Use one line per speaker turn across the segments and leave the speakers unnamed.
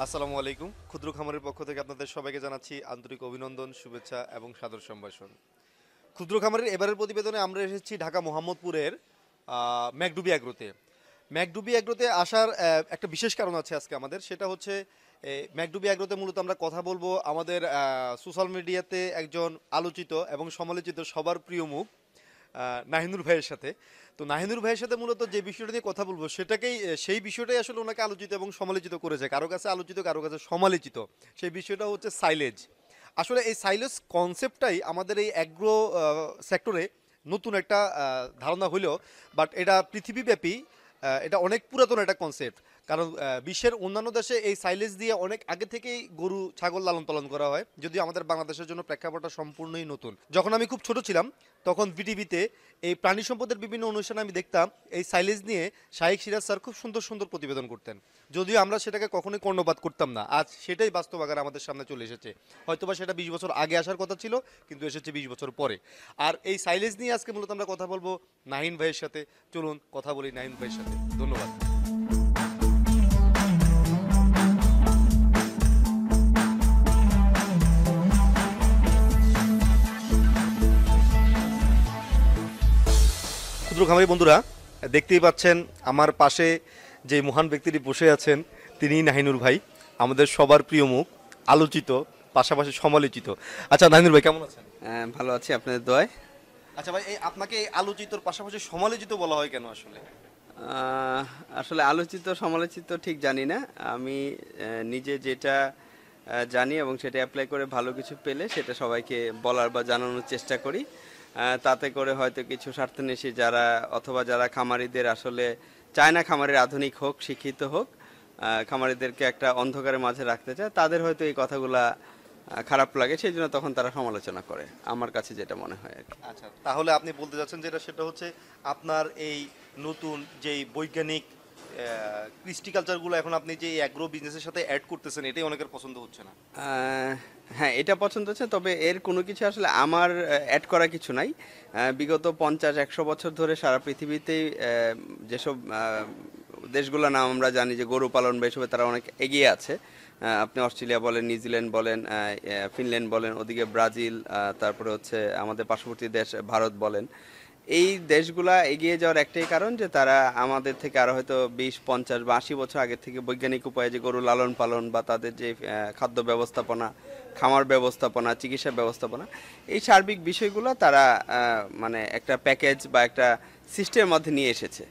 আসসালামু আলাইকুম। ক্ষুদ্র খামারের পক্ষ থেকে আপনাদের সবাইকে জানাচ্ছি আন্তরিক অভিনন্দন, শুভেচ্ছা এবং সাদর সম্ভাষণ। ক্ষুদ্র খামারের এবারের প্রতিবেদনে আমরা এসেছি ঢাকা মোহাম্মদপুরের ম্যাকডুবি অ্যাগ্রোতে। ম্যাকডুবি অ্যাগ্রোতে আসার একটা বিশেষ কারণ আছে আজকে আমাদের, সেটা হচ্ছে ম্যাকডুবি অ্যাগ্রোতে মূলত আমরা কথা বলবো আমাদের সোশ্যাল মিডিয়াতে একজন আলোচিত এবং সমালোচিত সবার প্রিয় মুখ নাহিনুর ভাইয়ের সাথে। তো নাহিনুর ভাইয়ের সাথে মূলত যে বিষয়টা নিয়ে কথা বলবো সেটাকেই সেই বিষয়টাই আসলে ওনাকে আলোচিত এবং সমালোচিত করেছে, কারো কাছে আলোচিত কারো কাছে সমালোচিত। সেই বিষয়টা হচ্ছে সাইলেজ। আসলে এই সাইলেজ কনসেপ্টটাই আমাদের এই অ্যাগ্রো সেক্টরে নতুন একটা ধারণা হইলেও বাট এটা পৃথিবীব্যাপী এটা অনেক পুরাতন একটা কনসেপ্ট। কারণ বিশ্বের অন্যান্য দেশে এই সাইলেজ দিয়ে অনেক আগে থেকেই গরু ছাগল লালন পালন করা হয়, যদিও আমাদের বাংলাদেশের জন্য প্রেক্ষাপটটা সম্পূর্ণই নতুন। যখন আমি খুব ছোট ছিলাম তখন বিটিভিতে এই প্রাণী সম্পদের বিভিন্ন অনুষ্ঠানে আমি দেখতাম এই সাইলেজ নিয়ে শাহেক সিরাজ স্যার খুব সুন্দর সুন্দর প্রতিবেদন করতেন, যদিও আমরা সেটাকে কখনোই কর্ণপাত করতাম না। আজ সেটাই বাস্তব আকারে আমাদের সামনে চলে এসেছে। হয়তোবা সেটা 20 বছর আগে আসার কথা ছিল, কিন্তু এসেছে 20 বছর পরে। আর এই সাইলেজ নিয়ে আজকে মূলত আমরা কথা বলবো নাহিন ভাইয়ের সাথে। চলুন কথা বলি নাহিন ভাইয়ের সাথে। ধন্যবাদ। ক্ষুদ্র খামারি বন্ধুরা, দেখতেই পাচ্ছেন আমার পাশে যে মহান ব্যক্তিটি বসে আছেন তিনি নাহিনুর ভাই, আমাদের সবার প্রিয় মুখ, আলোচিত পাশাপাশি সমালোচিত। আচ্ছা নাহিনুর ভাই, কেমন আছেন?
ভালো আছি আপনাদের দোয়ায়।
আচ্ছা ভাই, এই আপনাকে এই আলোচিতর পাশাপাশি সমালোচিত বলা হয় কেন আসলে?
আসলে আলোচিত সমালোচিত ঠিক জানি না। আমি নিজে যেটা জানি এবং সেটা অ্যাপ্লাই করে ভালো কিছু পেলে সেটা সবাইকে বলার বা জানানোর চেষ্টা করি। তাতে করে হয়তো কিছু স্বার্থন্বেষী যারা অথবা যারা খামারিদের আসলে চায় না খামারের আধুনিক হোক, শিক্ষিত হোক, খামারিদেরকে একটা অন্ধকারের মাঝে রাখতে চায়, তাদের হয়তো এই কথাগুলা খারাপ লাগে, সেই জন্য তখন তারা সমালোচনা করে, আমার কাছে যেটা মনে হয় আর কি।
আচ্ছা, তাহলে আপনি বলতে চাচ্ছেন যেটা, সেটা হচ্ছে আপনার এই নতুন যেই বৈজ্ঞানিক কৃষ্টিকালচারগুলো এখন আপনি যে অ্যাগ্রো বিজনেসের সাথে অ্যাড করতেছেন, এটাই অনেকের পছন্দ হচ্ছে না।
হ্যাঁ, এটা পছন্দ হচ্ছে, তবে এর কোনো কিছু আসলে আমার অ্যাড করা কিছু নাই। বিগত 50-100 বছর ধরে সারা পৃথিবীতেই যেসব দেশগুলোর নাম আমরা জানি যে গরু পালন বা এসবে তারা অনেক এগিয়ে আছে। আপনি অস্ট্রেলিয়া বলেন, নিউজিল্যান্ড বলেন, ফিনল্যান্ড বলেন, ওদিকে ব্রাজিল, তারপরে হচ্ছে আমাদের পার্শ্ববর্তী দেশ ভারত বলেন। এই দেশগুলা এগিয়ে যাওয়ার একটাই কারণ যে তারা আমাদের থেকে আরো হয়তো 20, 50 বা 80 বছর আগে থেকে বৈজ্ঞানিক উপায়ে যে গরু লালন পালন বা তাদের যে খাদ্য ব্যবস্থাপনা, খামার ব্যবস্থাপনা, চিকিৎসা ব্যবস্থাপনা, এই সার্বিক বিষয়গুলো তারা মানে একটা প্যাকেজ বা একটা সিস্টেমের মধ্যে নিয়ে এসেছে।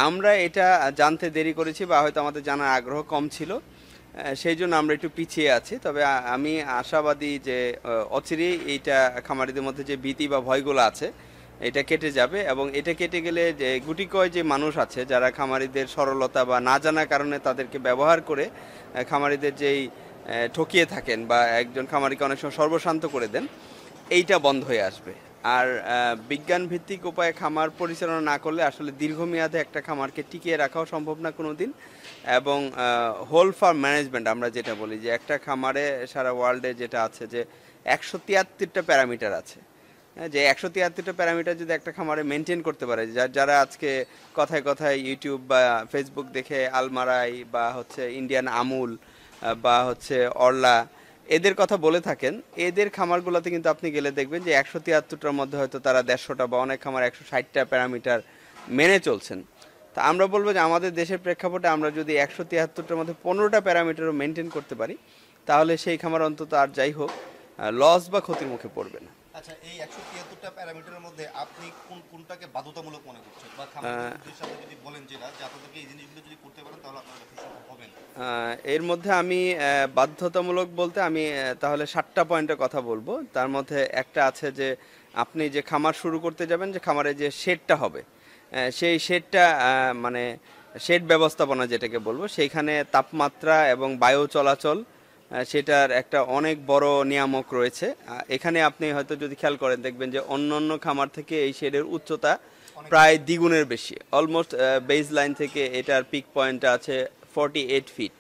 আমরা এটা জানতে দেরি করেছি বা হয়তো আমাদের জানার আগ্রহ কম ছিল, সেই জন্য আমরা একটু পিছিয়ে আছি। তবে আমি আশাবাদী যে অচিরেই এইটা খামারিদের মধ্যে যে ভীতি বা ভয়গুলো আছে এটা কেটে যাবে, এবং এটা কেটে গেলে যে গুটিকয় যে মানুষ আছে যারা খামারিদের সরলতা বা না জানার কারণে তাদেরকে ব্যবহার করে খামারিদের যেই ঠকিয়ে থাকেন বা একজন খামারিকে অনেক সময় সর্বশান্ত করে দেন, এইটা বন্ধ হয়ে আসবে। আর বিজ্ঞান ভিত্তিক উপায়ে খামার পরিচালনা না করলে আসলে দীর্ঘমেয়াদে একটা খামারকে টিকিয়ে রাখাও সম্ভব না কোনো দিন। এবং হোল ফার্ম ম্যানেজমেন্ট আমরা যেটা বলি, যে একটা খামারে সারা ওয়ার্ল্ডে যেটা আছে যে 173টা প্যারামিটার আছে। যে 173টা প্যারামিটার যদি একটা খামারে মেনটেন করতে পারে, যারা আজকে কথায় কথায় ইউটিউব বা ফেসবুক দেখে আলমারাই বা হচ্ছে ইন্ডিয়ান আমুল বা হচ্ছে অরলা এদের কথা বলে থাকেন, এদের খামারগুলোতে কিন্তু আপনি গেলে দেখবেন যে 173টার মধ্যে হয়তো তারা 150টা বা অনেক খামার 160টা প্যারামিটার মেনে চলছেন। তা আমরা বলবো যে আমাদের দেশের প্রেক্ষাপটে আমরা যদি 173টার মধ্যে 15টা প্যারামিটারও মেনটেন করতে পারি, তাহলে সেই খামার অন্তত আর যাই হোক লস বা ক্ষতির মুখে পড়বে না।
আচ্ছা, এই 173টা প্যারামিটারের মধ্যে আপনি কোনটাকে বাধ্যতামূলক মনে করছেন, বা খামারের উদ্দেশ্যে আপনি যদি বলেন যে আপনাদেরকে এই জিনিসগুলো যদি করতে পারেন তাহলে আপনারা খুশি হবেন?
এর মধ্যে আমি বাধ্যতামূলক বলতে আমি তাহলে 7টা পয়েন্টের কথা বলবো। তার মধ্যে একটা আছে যে আপনি যে খামার শুরু করতে যাবেন, যে খামারে যে শেডটা হবে, সেই শেডটা মানে শেড ব্যবস্থাপনা যেটাকে বলবো, সেইখানে তাপমাত্রা এবং বায়ু চলাচল সেটার একটা অনেক বড় নিয়ামক রয়েছে। এখানে আপনি হয়তো যদি খেয়াল করেন দেখবেন যে অন্য অন্য খামার থেকে এই শেডের উচ্চতা প্রায় দ্বিগুণের বেশি। অলমোস্ট বেস লাইন থেকে এটার পিক পয়েন্ট আছে 48 ফিট,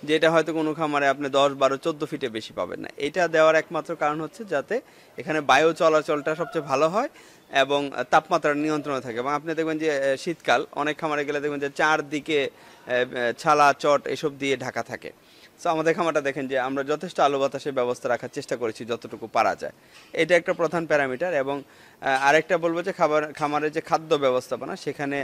যেটা হয়তো কোনো খামারে আপনি 10, 12, 14 ফিটে বেশি পাবেন না। এটা দেওয়ার একমাত্র কারণ হচ্ছে যাতে এখানে বায়ু চলাচলটা সবচেয়ে ভালো হয় এবং তাপমাত্রা নিয়ন্ত্রণে থাকে। এবং আপনি দেখবেন যে শীতকাল অনেক খামারে গেলে দেখবেন যে চারদিকে ছালা চট এসব দিয়ে ঢাকা থাকে। সো আমাদের খামারটা দেখেন যে আমরা যথেষ্ট আলো বাতাসের ব্যবস্থা রাখার চেষ্টা করেছি যতটুকু পারা যায়, এটা একটা প্রধান প্যারামিটার। এবং আরেকটা বলবো যে খামারের যে খাদ্য ব্যবস্থাপনা, সেখানে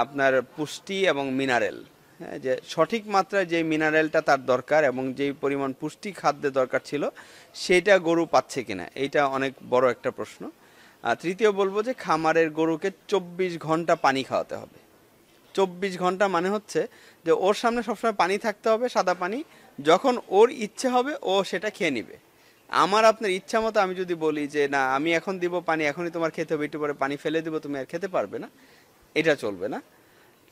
আপনার পুষ্টি এবং মিনারেল, হ্যাঁ, যে সঠিক মাত্রায় যে মিনারেলটা তার দরকার এবং যেই পরিমাণ পুষ্টি খাদ্যের দরকার ছিল সেটা গরু পাচ্ছে কিনা, এইটা অনেক বড় একটা প্রশ্ন। তৃতীয় বলবো যে খামারের গরুকে 24 ঘন্টা পানি খাওয়াতে হবে। 24 ঘন্টা মানে হচ্ছে যে ওর সামনে সবসময় পানি থাকতে হবে, সাদা পানি, যখন ওর ইচ্ছে হবে ও সেটা খেয়ে নিবে। আমার আপনার ইচ্ছা মতো আমি যদি বলি যে না আমি এখন দিব পানি, এখনই তোমার খেতে হবে, একটু পরে পানি ফেলে দিব, তুমি আর খেতে পারবে না, এটা চলবে না।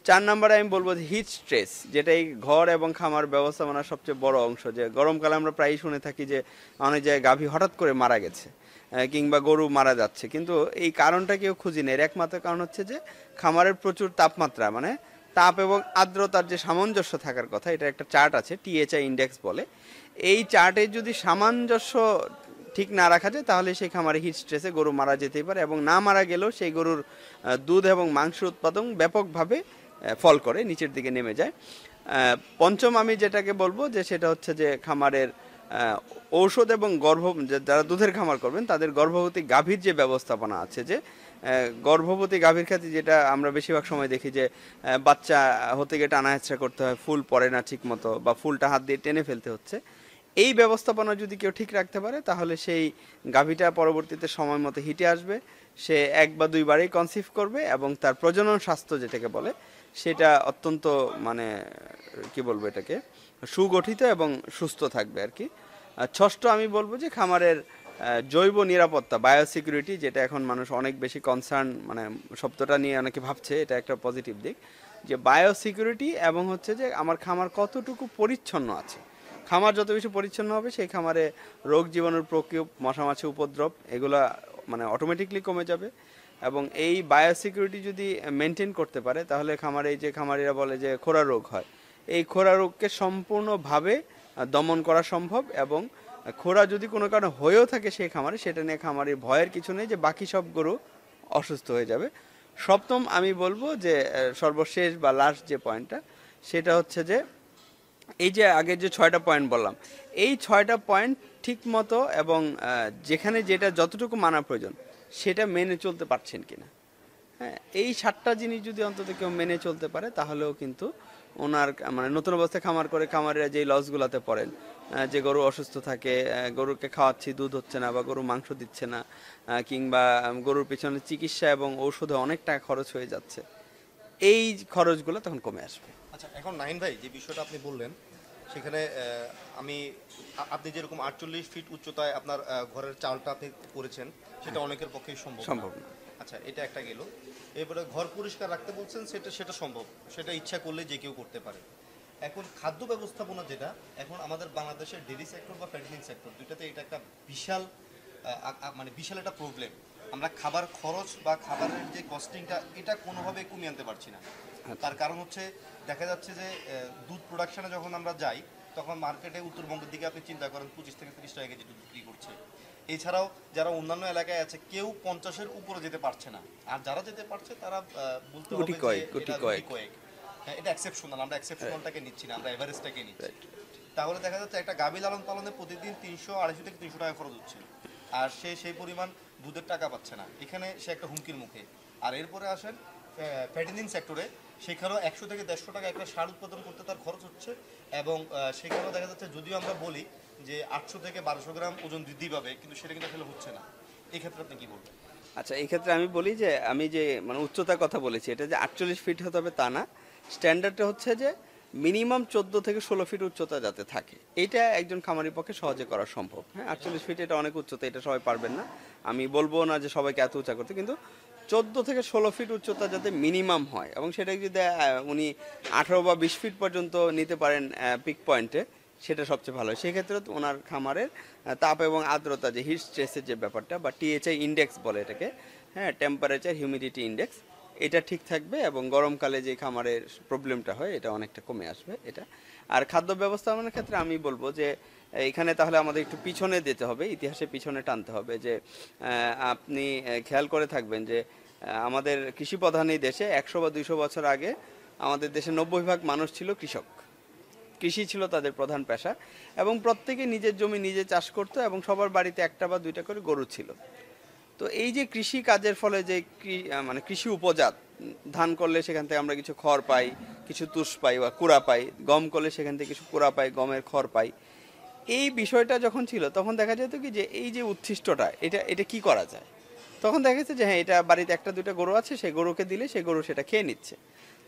4 নম্বরে আমি বলবো যে হিট স্ট্রেস, যেটা এই ঘর এবং খামার ব্যবস্থাপনার সবচেয়ে বড় অংশ। যে গরমকালে আমরা প্রায়ই শুনে থাকি যে অনেক জায়গায় গাভী হঠাৎ করে মারা গেছে, কিংবা গরু মারা যাচ্ছে, কিন্তু এই কারণটা কেউ খুঁজি নেই। এর একমাত্র কারণ হচ্ছে যে খামারের প্রচুর তাপমাত্রা, মানে তাপ এবং আর্দ্রতার যে সামঞ্জস্য থাকার কথা, এটা একটা চার্ট আছে, টিএইচআই ইন্ডেক্স বলে। এই চার্টে যদি সামঞ্জস্য ঠিক না রাখা যায় তাহলে সেই খামারে হিট স্ট্রেসে গরু মারা যেতেই পারে, এবং না মারা গেলেও সেই গরুর দুধ এবং মাংস উৎপাদন ব্যাপকভাবে ফল করে, নিচের দিকে নেমে যায়। পঞ্চম আমি যেটাকে বলবো যে সেটা হচ্ছে যে খামারের ঔষধ এবং যারা দুধের খামার করবেন তাদের গর্ভবতী গাভীর যে ব্যবস্থাপনা আছে, যে গর্ভবতী গাভীর ক্ষেত্রে যেটা আমরা বেশিরভাগ সময় দেখি যে বাচ্চা হতে গিয়ে টানা হেঁচড়া করতে হয়, ফুল পড়ে না ঠিক মতো, বা ফুলটা হাত দিয়ে টেনে ফেলতে হচ্ছে। এই ব্যবস্থাপনা যদি কেউ ঠিক রাখতে পারে তাহলে সেই গাভীটা পরবর্তীতে সময় মতো হিটে আসবে, সে 1 বা 2 বারেই কনসিভ করবে, এবং তার প্রজনন স্বাস্থ্য যেটাকে বলে সেটা অত্যন্ত, মানে কি বলবো এটাকে, সুগঠিত এবং সুস্থ থাকবে আর কি। ষষ্ঠ আমি বলবো যে খামারের জৈব নিরাপত্তা, বায়োসিকিউরিটি, যেটা এখন মানুষ অনেক বেশি কনসার্ন, মানে শব্দটা নিয়ে অনেকে ভাবছে, এটা একটা পজিটিভ দিক, যে বায়োসিকিউরিটি এবং হচ্ছে যে আমার খামার কতটুকু পরিচ্ছন্ন আছে। খামার যত বেশি পরিচ্ছন্ন হবে সেই খামারে রোগ জীবাণুর প্রকোপ, মশামাছি উপদ্রব, এগুলা মানে অটোমেটিকলি কমে যাবে। এবং এই বায়োসিকিউরিটি যদি মেনটেন করতে পারে তাহলে খামারে, এই যে খামারিরা বলে যে খোরা রোগ হয়, এই খোরা রোগকে সম্পূর্ণভাবে দমন করা সম্ভব। এবং খোরা যদি কোনো কারণে হয়েও থাকে সেই খামারে, সেটা নিয়ে খামারের ভয়ের কিছু নেই যে বাকি সব গরু অসুস্থ হয়ে যাবে। সপ্তম আমি বলবো যে সর্বশেষ বা লাস্ট যে পয়েন্টটা, সেটা হচ্ছে যে এই যে আগের যে 6টা পয়েন্ট বললাম, এই 6টা পয়েন্ট ঠিক মতো এবং যেখানে যেটা যতটুকু মানা প্রয়োজন সেটা মেনে চলতে পারছেন কিনা। হ্যাঁ, এই 7টা জিনিস যদি অন্তত কেউ মেনে চলতে পারে তাহলেও কিন্তু ওনার, মানে নতুন অবস্থায় খামার করে খামারিরা যেই লসগুলাতে পড়েন, যে গরু অসুস্থ থাকে, গরুকে খাওয়াচ্ছি দুধ হচ্ছে না, বা গরু মাংস দিচ্ছে না, কিংবা গরুর পিছনে চিকিৎসা এবং ঔষধে অনেক টাকা খরচ হয়ে যাচ্ছে, এই খরচগুলো তখন কমে আসবে।
আচ্ছা, এখন নাহিন ভাই যে বিষয়টা আপনি বললেন, সেখানে আপনি যেরকম 48 ফিট উচ্চতায় আপনার ঘরের চালটা আপনি করেছেন, সেটা অনেকের পক্ষেই সম্ভব
না।
আচ্ছা, এটা একটা গেল। এরপরে ঘর পরিষ্কার রাখতে বলছেন, সেটা সম্ভব, সেটা ইচ্ছা করলে যে কেউ করতে পারে। এখন খাদ্য ব্যবস্থাপনা যেটা, এখন আমাদের বাংলাদেশের ডেইরি সেক্টর বা ফ্যাটেনিং সেক্টর দুইটাতে এটা একটা বিশাল বিশাল একটা প্রবলেম। আমরা খাবার খরচ বা খাবারের যে কস্টিংটা, এটা কোনোভাবে কমিয়ে আনতে পারছি না। তার কারণ হচ্ছে দেখা যাচ্ছে যে দুধ প্রোডাকশনে যখন আমরা যাই তখন মার্কেটে উত্তরবঙ্গের দিকে আপনি চিন্তা করেন 25 থেকে 30 টাকা কেজি দুধ বিক্রি করছে। এছাড়াও যারা অন্যান্য এলাকায় আছে কেউ 50-এর উপরে যেতে পারছে না, আর যারা যেতে পারছে তারা বলতে হবে যে কয়েক। এটা এক্সেপশনাল, আমরা এক্সেপশনালটাকে নিচ্ছি না, আমরা এভারেজটাকে নিচ্ছি। তাহলে দেখা যাচ্ছে একটা গাভী লালন পালনে প্রতিদিন 200-250 থেকে 300 টাকা খরচ হচ্ছে, আর সে সেই পরিমাণ দুধের টাকা পাচ্ছে না, এখানে সে একটা হুমকির মুখে। আর এরপরে আসেন ফ্যাটেনিং সেক্টরে, সেখানেও 100 থেকে 150 টাকা একটা সার উৎপাদন করতে তার খরচ হচ্ছে, এবং সেখানেও দেখা যাচ্ছে যদিও আমরা বলি যে 800 থেকে 1200 গ্রাম ওজন বৃদ্ধি পাবে, কিন্তু সেটা কিন্তু আসলে হচ্ছে না। এই ক্ষেত্রে আপনি কি বলবেন?
আচ্ছা, এই ক্ষেত্রে আমি বলি যে আমি যে মানে উচ্চতার কথা বলেছি, এটা যে 48 ফিট হতে হবে তা না, স্ট্যান্ডার্ডটা হচ্ছে যে মিনিমাম 14 থেকে 16 ফিট উচ্চতা যাতে থাকে, এটা একজন খামারির পক্ষে সহজে করা সম্ভব। হ্যাঁ, 48 ফিট এটা অনেক উচ্চতা, এটা সবাই পারবেন না, আমি বলবো না যে সবাইকে এত উঁচা করতে, কিন্তু 14 থেকে 16 ফিট উচ্চতা যাতে মিনিমাম হয়, এবং সেটা যদি উনি 18 বা 20 ফিট পর্যন্ত নিতে পারেন পিক পয়েন্টে, সেটা সবচেয়ে ভালো হয়। সেক্ষেত্রে ওনার খামারের তাপ এবং আর্দ্রতা, যে হিট স্ট্রেসের যে ব্যাপারটা, বা টিএইচআই ইন্ডেক্স বলে এটাকে, হ্যাঁ, টেম্পারেচার হিউমিডিটি ইন্ডেক্স, এটা ঠিক থাকবে, এবং গরমকালে যে খামারের প্রবলেমটা হয় এটা অনেকটা কমে আসবে এটা। আর খাদ্য ব্যবস্থাপনার ক্ষেত্রে আমি বলবো যে এখানে তাহলে আমাদের একটু পিছনে যেতে হবে, ইতিহাসে পিছনে টানতে হবে। যে আপনি খেয়াল করে থাকবেন যে আমাদের কৃষি প্রধান এই দেশে 100 বা 200 বছর আগে আমাদের দেশে 90% মানুষ ছিল কৃষক। কৃষি ছিল তাদের প্রধান পেশা, এবং প্রত্যেকে নিজের জমি নিজে চাষ করতো এবং সবার বাড়িতে একটা বা দুইটা করে গরু ছিল। তো এই যে কৃষি কাজের ফলে যে মানে কৃষি উপজাত, ধান করলে সেখান থেকে আমরা কিছু খড় পাই, কিছু তুষ পাই বা কুড়া পাই, গম করলে সেখান থেকে কিছু কুড়া পাই, গমের খড় পাই। এই বিষয়টা যখন ছিল তখন দেখা যেত কি যে এই যে উচ্ছিষ্টটা এটা এটা কি করা যায়, তখন দেখা যাচ্ছে যে হ্যাঁ এটা বাড়িতে একটা দুইটা গরু আছে, সেই গরুকে দিলে সেই গরু সেটা খেয়ে নিচ্ছে।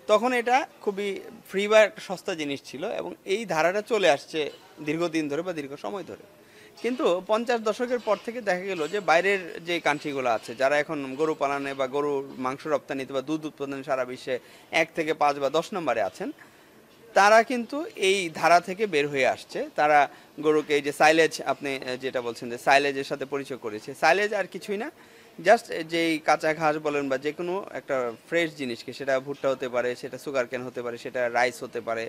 তখন এটা খুবই ফ্রি বা একটা সস্তা জিনিস ছিল, এবং এই ধারাটা চলে আসছে দীর্ঘদিন ধরে বা দীর্ঘ সময় ধরে। কিন্তু 50 দশকের পর থেকে দেখা গেল যে বাইরের যে কান্ট্রিগুলো আছে, যারা এখন গরু পালনে বা গরুর মাংস রপ্তানিতে বা দুধ উৎপাদনে সারা বিশ্বে 1 থেকে 5 বা 10 নম্বরে আছেন, তারা কিন্তু এই ধারা থেকে বের হয়ে আসছে। তারা গরুকে এই যে সাইলেজ, আপনি যেটা বলছেন যে সাইলেজের সাথে পরিচয় করেছে, সাইলেজ আর কিছুই না, জাস্ট যেই কাঁচা ঘাস বলেন বা যে কোনো একটা ফ্রেশ জিনিসকে, সেটা ভুট্টা হতে পারে, সেটা সুগার কেন হতে পারে, সেটা রাইস হতে পারে,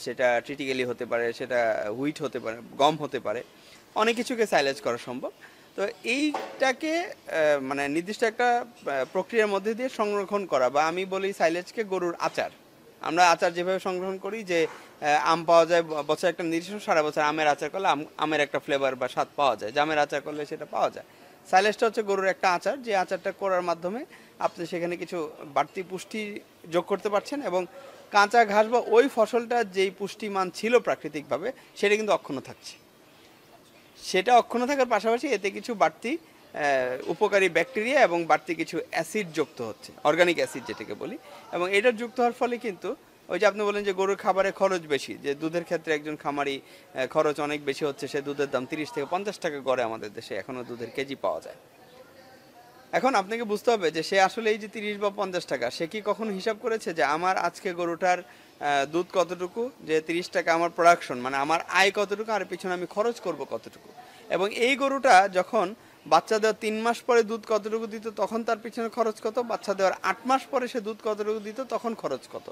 সেটা ট্রিটিক্যালি হতে পারে, সেটা হুইট হতে পারে, গম হতে পারে, অনেক কিছুকে সাইলেজ করা সম্ভব। তো এইটাকে মানে নির্দিষ্ট একটা প্রক্রিয়ার মধ্যে দিয়ে সংরক্ষণ করা, বা আমি বলি সাইলেজকে গরুর আচার। আমরা আচার যেভাবে সংগ্রহণ করি যে আম পাওয়া যায় বছর একটা নির্দিষ্ট, সারা বছর আমের আচার করলে আমের একটা ফ্লেভার বা স্বাদ পাওয়া যায়, জামের আচার করলে সেটা পাওয়া যায়। সাইলেজটা হচ্ছে গরুর একটা আচার, যে আচারটা করার মাধ্যমে আপনি সেখানে কিছু বাড়তি পুষ্টি যোগ করতে পারছেন, এবং কাঁচা ঘাস বা ওই ফসলটা যেই পুষ্টিমান ছিল প্রাকৃতিকভাবে সেটা কিন্তু অক্ষুণ্ণ থাকছে। সেটা অক্ষুণ্ণ থাকার পাশাপাশি এতে কিছু বাড়তি উপকারী ব্যাকটেরিয়া এবং বাড়তি কিছু অ্যাসিড যুক্ত হচ্ছে, অর্গানিক অ্যাসিড যেটাকে বলি, এবং এটা যুক্ত হওয়ার ফলে কিন্তু ওই যে আপনি বলেন যে গরুর খাবারে খরচ বেশি, যে দুধের ক্ষেত্রে একজন খামারি খরচ অনেক বেশি হচ্ছে, সে দুধের দাম 30 থেকে 50 টাকা গড়ে আমাদের দেশে এখনও দুধের কেজি পাওয়া যায়। এখন আপনাকে বুঝতে হবে যে সে আসলে এই যে 30 বা 50 টাকা, সে কি কখনো হিসাব করেছে যে আমার আজকে গরুটার দুধ কতটুকু, যে 30 টাকা আমার প্রোডাকশন, মানে আমার আয় কতটুকু, আর পিছনে আমি খরচ করব কতটুকু, এবং এই গরুটা যখন বাচ্চা দেওয়ার 3 মাস পরে দুধ কতটুকু দিত তখন তার পিছনে খরচ কত, বাচ্চা দেওয়ার 8 মাস পরে সে দুধ কতটুকু দিত তখন খরচ কত,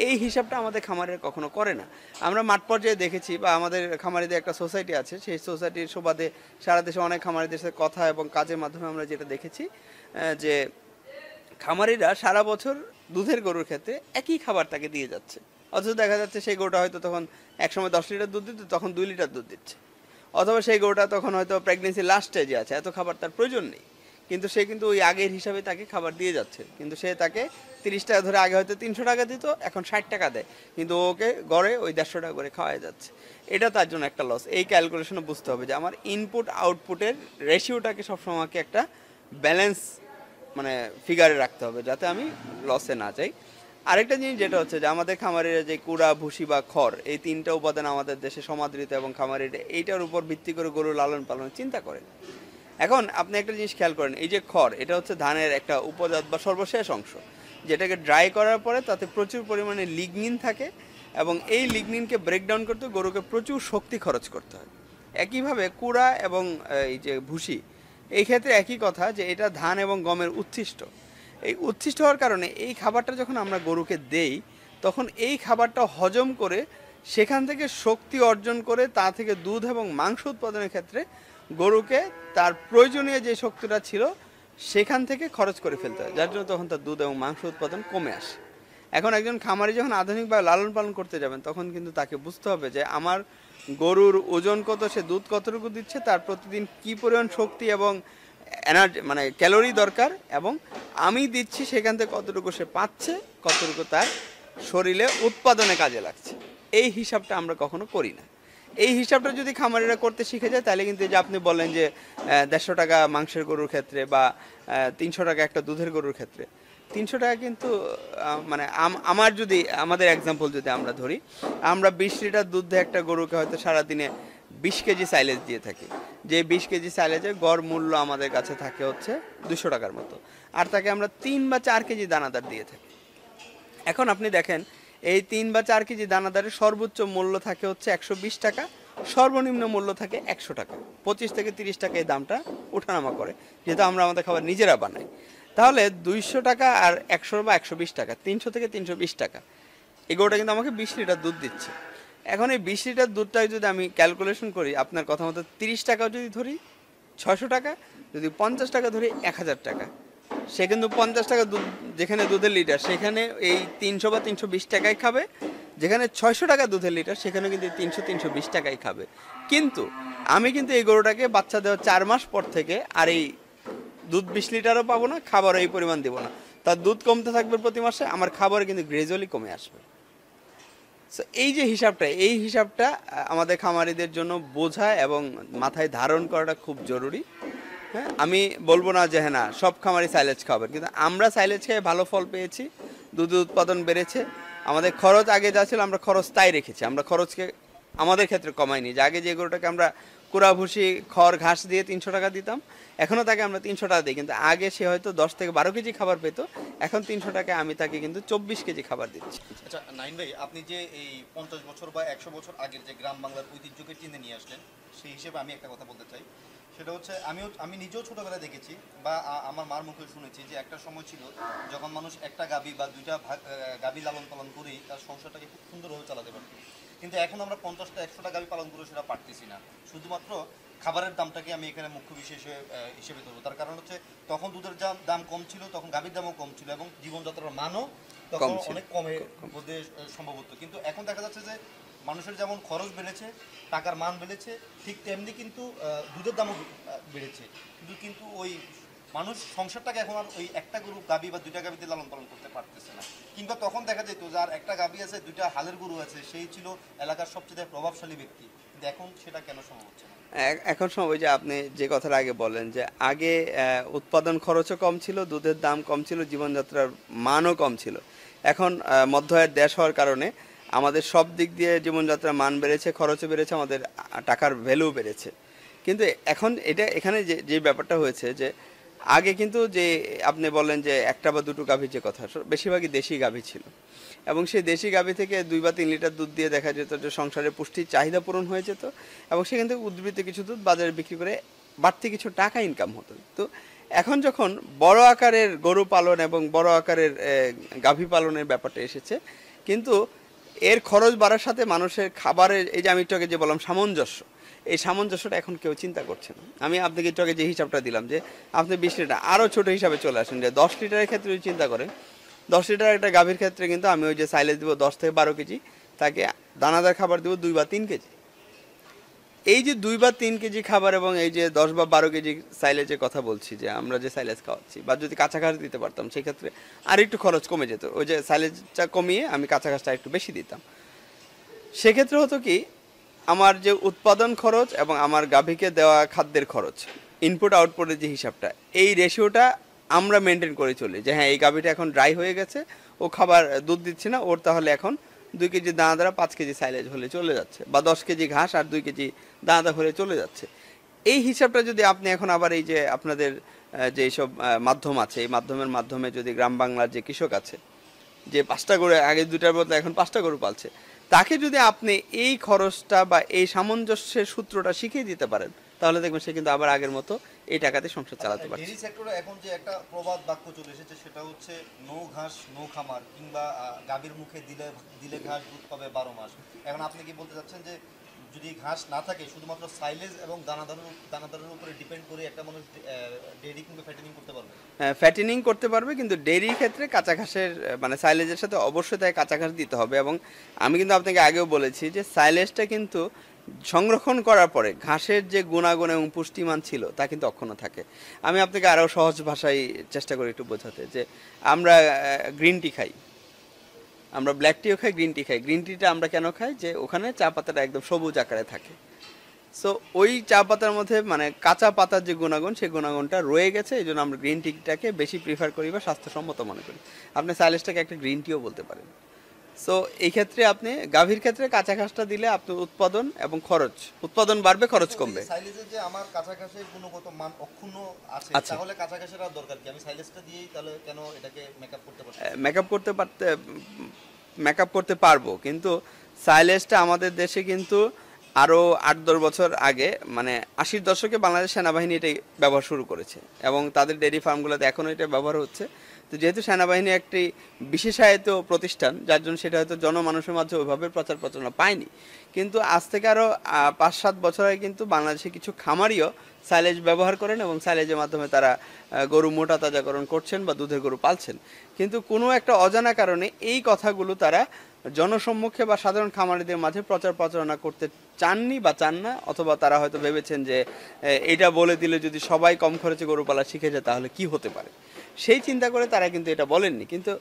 এই হিসাবটা আমাদের খামারের কখনো করে না। আমরা মাঠ পর্যায়ে দেখেছি, বা আমাদের খামারিদের একটা সোসাইটি আছে, সেই সোসাইটির সুবাদে সারা দেশে অনেক খামারিদের সাথে কথা এবং কাজের মাধ্যমে আমরা যেটা দেখেছি যে খামারিরা সারা বছর দুধের গরুর ক্ষেত্রে একই খাবার তাকে দিয়ে যাচ্ছে, অথচ দেখা যাচ্ছে সেই গরুটা হয়তো তখন একসময় 10 লিটার দুধ দিত, তখন 2 লিটার দুধ দিচ্ছে, অথবা সেই গরুটা তখন হয়তো প্রেগনেন্সি লাস্ট স্টেজে আছে, এত খাবার তার প্রয়োজন নেই, কিন্তু সে কিন্তু ওই আগের হিসাবে তাকে খাবার দিয়ে যাচ্ছে, কিন্তু সে তাকে 30 টাকা ধরে, আগে হয়তো 300 টাকা দিত, এখন 60 টাকা দেয়, কিন্তু ওকে গড়ে ওই 150 টাকা করে খাওয়াই যাচ্ছে। এটা তার জন্য একটা লস। এই ক্যালকুলেশনে বুঝতে হবে যে আমার ইনপুট আউটপুটের রেশিওটাকে সবসময় আমাকে একটা ব্যালেন্স মানে ফিগারে রাখতে হবে, যাতে আমি লসে না যাই। আরেকটা জিনিস যেটা হচ্ছে যে আমাদের খামারের যে কুড়া, ভুসি বা খড়, এই 3টা উপাদান আমাদের দেশে সমাদৃত, এবং খামারের এইটার উপর ভিত্তি করে গরু লালন পালন চিন্তা করেন। এখন আপনি একটা জিনিস খেয়াল করেন, এই যে খড়, এটা হচ্ছে ধানের একটা উপজাত বা সর্বশেষ অংশ, যেটাকে ড্রাই করার পরে তাতে প্রচুর পরিমাণে লিগনিন থাকে, এবং এই লিগনিনকে ব্রেকডাউন করতে গরুকে প্রচুর শক্তি খরচ করতে হয়। একইভাবে কুড়া এবং এই যে ভুসি, এই ক্ষেত্রে একই কথা, যে এটা ধান এবং গমের উচ্ছিষ্ট। এই উচ্ছিষ্ট হওয়ার কারণে এই খাবারটা যখন আমরা গরুকে দেই, তখন এই খাবারটা হজম করে সেখান থেকে শক্তি অর্জন করে তা থেকে দুধ এবং মাংস উৎপাদনের ক্ষেত্রে গরুকে তার প্রয়োজনীয় যে শক্তিটা ছিল সেখান থেকে খরচ করে ফেলতে হয়, যার জন্য তখন তার দুধ এবং মাংস উৎপাদন কমে আসে। এখন একজন খামারি যখন আধুনিকভাবে লালন পালন করতে যাবেন, তখন কিন্তু তাকে বুঝতে হবে যে আমার গরুর ওজন কত, সে দুধ কতটুকু দিচ্ছে, তার প্রতিদিন কি পরিমাণ শক্তি এবং এনার্জি মানে ক্যালোরি দরকার, এবং আমি দিচ্ছি সেখান থেকে কতটুকু সে পাচ্ছে, কতটুকু তার শরীরে উৎপাদনে কাজে লাগছে। এই হিসাবটা আমরা কখনো করি না। এই হিসাবটা যদি খামারিরা করতে শিখে যায়, তাহলে কিন্তু যে আপনি বললেন যে 150 টাকা মাংসের গরুর ক্ষেত্রে বা 300 টাকা একটা দুধের গরুর ক্ষেত্রে, 300 টাকা কিন্তু মানে আমার যদি আমাদের এক্সাম্পল যদি আমরা ধরি, আমরা 20 লিটার দুধ দিয়ে একটা গরুকে হয়তো সারাদিনে 20 কেজি সাইলেজ দিয়ে থাকি, যে 20 কেজি সাইলেজের গড় মূল্য আমাদের কাছে থাকে হচ্ছে 200 টাকার মতো, আর তাকে আমরা 3 বা 4 কেজি দানাদার দিয়ে থাকি। এখন আপনি দেখেন, এই 3 বা 4 কেজি দানাদারের সর্বোচ্চ মূল্য থাকে হচ্ছে 120 টাকা, সর্বনিম্ন মূল্য থাকে 100 টাকা, 25 থেকে 30 টাকা এই দামটা ওঠানামা করে, যেহেতু আমরা আমাদের খাবার নিজেরা বানাই। তাহলে 200 টাকা আর 100 বা 120 টাকা, 300 থেকে 320 টাকা, এই গরুটা কিন্তু আমাকে 20 লিটার দুধ দিচ্ছে। এখন এই 20 লিটার দুধটাকে যদি আমি ক্যালকুলেশন করি, আপনার কথা মতো 30 টাকাও যদি ধরি 600 টাকা, যদি 50 টাকা ধরি 1000 টাকা, সে কিন্তু 50 টাকা দুধ যেখানে দুধের লিটার, সেখানে এই 300 বা 320 টাকায় খাবে, যেখানে 600 টাকা দুধের লিটার সেখানে কিন্তু 300-320 টাকাই খাবে। কিন্তু আমি কিন্তু এই গরুটাকে বাচ্চা দেওয়ার 4 মাস পর থেকে আর এই দুধ 20 লিটারও পাবো না, খাবারও এই পরিমাণ দেবো না। তার দুধ কমতে থাকবে প্রতি মাসে, আমার খাবার কিন্তু গ্রেজুয়ালি কমে আসবে। সো এই যে হিসাবটা, এই হিসাবটা আমাদের খামারিদের জন্য বোঝা এবং মাথায় ধারণ করাটা খুব জরুরি। হ্যাঁ, আমি বলবো না যে হ্যাঁ না সব খামারি সাইলেজ খাবেন, কিন্তু আমরা সাইলেজ খেয়ে ভালো ফল পেয়েছি, দুধ উৎপাদন বেড়েছে। আমাদের খরচ আগে যা ছিল আমরা খরচ তাই রেখেছি, আমরা খরচকে আমাদের ক্ষেত্রে কমাইনি। যে আগে যে গরুটাকে আমরা কুড়া ভুসি খড় ঘাস দিয়ে 300 টাকা দিতাম, এখনও তাকে আমরা 300 টাকা দিই, কিন্তু আগে সে হয়তো 10 থেকে 12 কেজি খাবার পেতো, এখন 300 টাকায় আমি তাকে কিন্তু 24 কেজি খাবার দিচ্ছি।
আচ্ছা নাইন ভাই, আপনি যে এই 50 বছর বা 100 বছর আগের যে গ্রাম বাংলার ঐতিহ্যকে চিনে নিয়ে আসলেন, সেই হিসেবে আমি একটা কথা বলতে চাই। সেটা হচ্ছে আমি নিজেও ছোটবেলায় দেখেছি বা আমার মার মুখে শুনেছি যে একটা সময় ছিল যখন মানুষ একটা গাভী বা দুইটা গাভী লালন পালন করেই তার সংসারটাকে খুব সুন্দরভাবে চালাতে পারত। কিন্তু এখন আমরা 50টা 100টা গাভী পালন করে সেটা পারতেছি না। শুধুমাত্র খাবারের দামটাকে আমি এখানে মুখ্য বিষয় হিসেবে ধরবো। তার কারণ হচ্ছে তখন দুধের দাম কম ছিল, তখন গাভীর দামও কম ছিল এবং জীবনযাত্রার মানও তখন অনেক কমে বোধে সম্ভব হতো। কিন্তু এখন দেখা যাচ্ছে যে মানুষের যেমন খরচ বেড়েছে, টাকার মান বেড়েছে, ঠিক তেমনি কিন্তু দুধের দামও বেড়েছে। কিন্তু ওই মানুষ সংসারটাকে এখন আর ওই একটা গরু গাভী বা দুইটা গাভীতে লালন পালন করতে পারতেছে না। কিংবা তখন দেখা যেত যার একটা গাভী আছে, দুইটা হালের গরু আছে, সেই ছিল এলাকার সবচেয়ে প্রভাবশালী ব্যক্তি। কিন্তু এখন সেটা কেন সম্ভব হচ্ছে না?
এখন সময় যে আপনি যে কথাটা আগে বলেন যে আগে উৎপাদন খরচও কম ছিল, দুধের দাম কম ছিল, জীবনযাত্রার মানও কম ছিল। এখন মধ্য আয়ের দেশ হওয়ার কারণে আমাদের সব দিক দিয়ে জীবনযাত্রার মান বেড়েছে, খরচও বেড়েছে, আমাদের টাকার ভ্যালু বেড়েছে। কিন্তু এখন এখানে যে ব্যাপারটা হয়েছে যে আগে কিন্তু যে আপনি বললেন যে একটা বা দুটো গাভীর যে কথা, বেশিরভাগই দেশি গাভী ছিল এবং সেই দেশি গাভী থেকে 2 বা 3 লিটার দুধ দিয়ে দেখা যেত যে সংসারের পুষ্টির চাহিদা পূরণ হয়ে যেত এবং সেখান থেকে উদ্বৃত্ত কিছু দুধ বাজারে বিক্রি করে বাড়তি কিছু টাকা ইনকাম হতো। তো এখন যখন বড় আকারের গরু পালন এবং বড় আকারের গাভী পালনের ব্যাপারটা এসেছে, কিন্তু এর খরচ বাড়ার সাথে মানুষের খাবারের এই যে আমি একটু আগে যে বললাম সামঞ্জস্য, এই সামঞ্জস্যটা এখন কেউ চিন্তা করছে না। আমি আপনাকে একটু আগে যে হিসাবটা দিলাম যে আপনি 20 লিটার আরও ছোটো হিসাবে চলে আসেন, যে 10 লিটারের ক্ষেত্রে যদি চিন্তা করেন, 10 লিটার একটা গাভীর ক্ষেত্রে কিন্তু আমি ওই যে সাইলেজ দেবো 10 থেকে 12 কেজি, তাকে দানাদার খাবার দেবো 2 বা 3 কেজি। এই যে 2 বা 3 কেজি খাবার এবং এই যে 10 বা 12 কেজি সাইলেজের কথা বলছি, যে আমরা যে সাইলেজ খাওয়াচ্ছি, বা যদি কাঁচা ঘাস দিতে পারতাম সেক্ষেত্রে আর একটু খরচ কমে যেত। ওই যে সাইলেজটা কমিয়ে আমি কাঁচা ঘাসটা একটু বেশি দিতাম, সেক্ষেত্রে হতো কি আমার যে উৎপাদন খরচ এবং আমার গাভীকে দেওয়া খাদ্যের খরচ, ইনপুট আউটপুটের যে হিসাবটা, এই রেশিওটা আমরা মেনটেন করে চলি যে হ্যাঁ এই গাভীটা এখন ড্রাই হয়ে গেছে, ও খাবার দুধ দিচ্ছে না, ওর তাহলে এখন 2 কেজি দানাদার 5 কেজি সাইলেজ হলে চলে যাচ্ছে, বা 10 কেজি ঘাস আর 2 কেজি দানাদার হলে চলে যাচ্ছে। এই হিসাবটা যদি আপনি এখন আবার এই যে আপনাদের যে সব মাধ্যম আছে, এই মাধ্যমে যদি গ্রাম বাংলার যে কৃষক আছে, যে 5টা গরু আগে 2টার বদলে এখন 5টা গরু পালছে, তাকে যদি আপনি এই খরচটা বা এই সামঞ্জস্যের সূত্রটা শিখিয়ে দিতে পারেন, তাহলে দেখবেন সে কিন্তু আবার আগের মতো এই টাকাতে সংসার চালাতে পারছে।
ডেইরি সেক্টরে এখন যে একটা প্রবাদ বাক্য চলে এসেছে সেটা হচ্ছে নো ঘাস নো খামার, কিংবা গাভীর মুখে দিলে দিলে ঘাস দুধ পাবে 12 মাস। এখন আপনি কি বলতে চাচ্ছেন যে যদি ঘাস না থাকে, শুধুমাত্র সাইলেজ এবং দানাদারের উপরে ডিপেন্ড করে একটা মানুষ ডেইরি কিংবা ফ্যাটেনিং করতে পারবে?
ফ্যাটেনিং করতে পারবে, কিন্তু ডেইরির ক্ষেত্রে কাঁচা ঘাসের মানে সাইলেজের সাথে অবশ্যই তাই কাঁচা ঘাস দিতে হবে। এবং আমি কিন্তু আপনাকে আগেও বলেছি যে সাইলেজটা কিন্তু সংরক্ষণ করার পরে ঘাসের যে গুণাগুণ এবং পুষ্টিমান ছিল তা কিন্তু অক্ষুণ্ণ থাকে। আমি আপনাকে আরও সহজ ভাষায় চেষ্টা করি একটু বোঝাতে, যে আমরা গ্রিন টি খাই, আমরা ব্ল্যাক টিও খাই, গ্রিন টি খাই। গ্রিন টিটা আমরা কেন খাই, যে ওখানে চা পাতাটা একদম সবুজ আকারে থাকে। সো ওই চা পাতার মধ্যে মানে কাঁচা পাতার যে গুণাগুণ, সেই গুণাগুণটা রয়ে গেছে, এই জন্য আমরা গ্রিন টিটাকে বেশি প্রিফার করি বা স্বাস্থ্যসম্মত মনে করি। আপনি সাইলেজটাকে একটা গ্রিন টিও বলতে পারেন। সো এই ক্ষেত্রে আপনি গাভীর ক্ষেত্রে কাঁচা ঘাসটা দিলে আপনার উৎপাদন এবং খরচ, উৎপাদন বাড়বে, খরচ কমবে।
সাইলেজের যে আমার কাঁচা ঘাসের গুণগত মান অক্ষুণ্ণ আছে, তাহলে কাঁচা ঘাসের আর দরকার কি? আমি সাইলেজটা দিয়েই তাহলে কেন এটাকে মেকআপ করতে পারছি?
মেকআপ করতে পারবো, কিন্তু সাইলেজটা আমাদের দেশে কিন্তু আরও 8-10 বছর আগে মানে 80-র দশকে বাংলাদেশ সেনাবাহিনী এটাই ব্যবহার শুরু করেছে এবং তাদের ডেয়ারি ফার্মগুলোতে এখনও এটা ব্যবহার হচ্ছে। তো যেহেতু সেনাবাহিনী একটি বিশেষায়িত প্রতিষ্ঠান, যার জন্য সেটা হয়তো জনমানুষের মাঝে ওইভাবে প্রচার প্রচারণা পায়নি, কিন্তু আজ থেকে আরও 5-7 বছর আগে কিন্তু বাংলাদেশে কিছু খামারিও সাইলেজ ব্যবহার করেন এবং সাইলেজের মাধ্যমে তারা গরু মোটা তাজাকরণ করছেন বা দুধের গরু পালছেন। কিন্তু কোনো একটা অজানা কারণে এই কথাগুলো তারা জনসম্মুখে বা সাধারণ খামারিদের মাঝে প্রচার প্রচারণা করতে চাননি বা চান না, অথবা তারা হয়তো ভেবেছেন যে এটা বলে দিলে যদি সবাই কম খরচে গরু পালা শিখে যায় তাহলে কি হতে পারে, সেই চিন্তা করে তারা কিন্তু এটা বলেননি। কিন্তু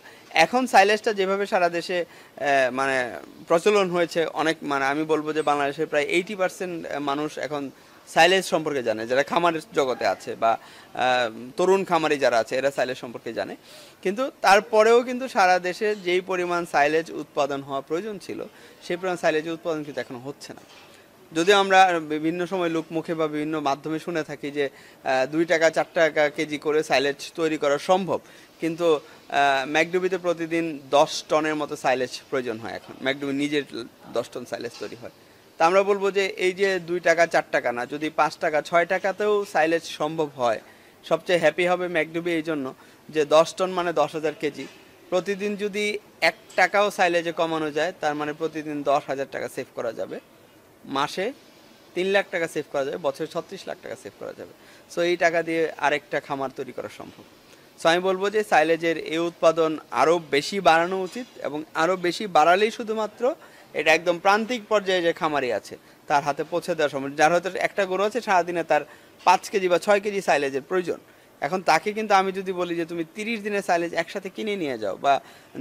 এখন সাইলেজটা যেভাবে সারা দেশে মানে প্রচলন হয়েছে, অনেক মানে আমি বলবো যে বাংলাদেশের প্রায় 80% মানুষ এখন সাইলেজ সম্পর্কে জানে, যারা খামারের জগতে আছে বা তরুণ খামারি যারা আছে এরা সাইলেজ সম্পর্কে জানে। কিন্তু তারপরেও কিন্তু সারা দেশে যেই পরিমাণ সাইলেজ উৎপাদন হওয়া প্রয়োজন ছিল সেই পরিমাণ সাইলেজ উৎপাদন কিন্তু এখন হচ্ছে না। যদিও আমরা বিভিন্ন সময় লোকমুখে বা বিভিন্ন মাধ্যমে শুনে থাকি যে 2 টাকা 4 টাকা কেজি করে সাইলেজ তৈরি করা সম্ভব, কিন্তু ম্যাকডুবিতে প্রতিদিন 10 টনের মতো সাইলেজ প্রয়োজন হয়। এখন ম্যাকডুবি নিজের 10 টন সাইলেজ তৈরি হয়। তা আমরা বলবো যে এই যে 2 টাকা 4 টাকা না, যদি 5 টাকা 6 টাকাতেও সাইলেজ সম্ভব হয়, সবচেয়ে হ্যাপি হবে ম্যাকডুবি এই জন্য যে 10 টন মানে 10,000 কেজি। প্রতিদিন যদি 1 টাকাও সাইলেজে কমানো যায়, তার মানে প্রতিদিন 10,000 টাকা সেভ করা যাবে, মাসে 3 লাখ টাকা সেভ করা যাবে, বছরে 36 লাখ টাকা সেভ করা যাবে। সো এই টাকা দিয়ে আরেকটা খামার তৈরি করা সম্ভব। সো আমি বলবো যে সাইলেজের এই উৎপাদন আরও বেশি বাড়ানো উচিত, এবং আরও বেশি বাড়ালেই শুধুমাত্র এটা একদম প্রান্তিক পর্যায়ে যে খামারি আছে তার হাতে পৌঁছে দেওয়া সম্ভব। যার হয়তো একটা গরু আছে, সারাদিনে তার 5 কেজি বা 6 কেজি সাইলেজের প্রয়োজন, এখন তাকে কিন্তু আমি যদি বলি যে তুমি 30 দিনের সাইলেজ একসাথে কিনে নিয়ে যাও বা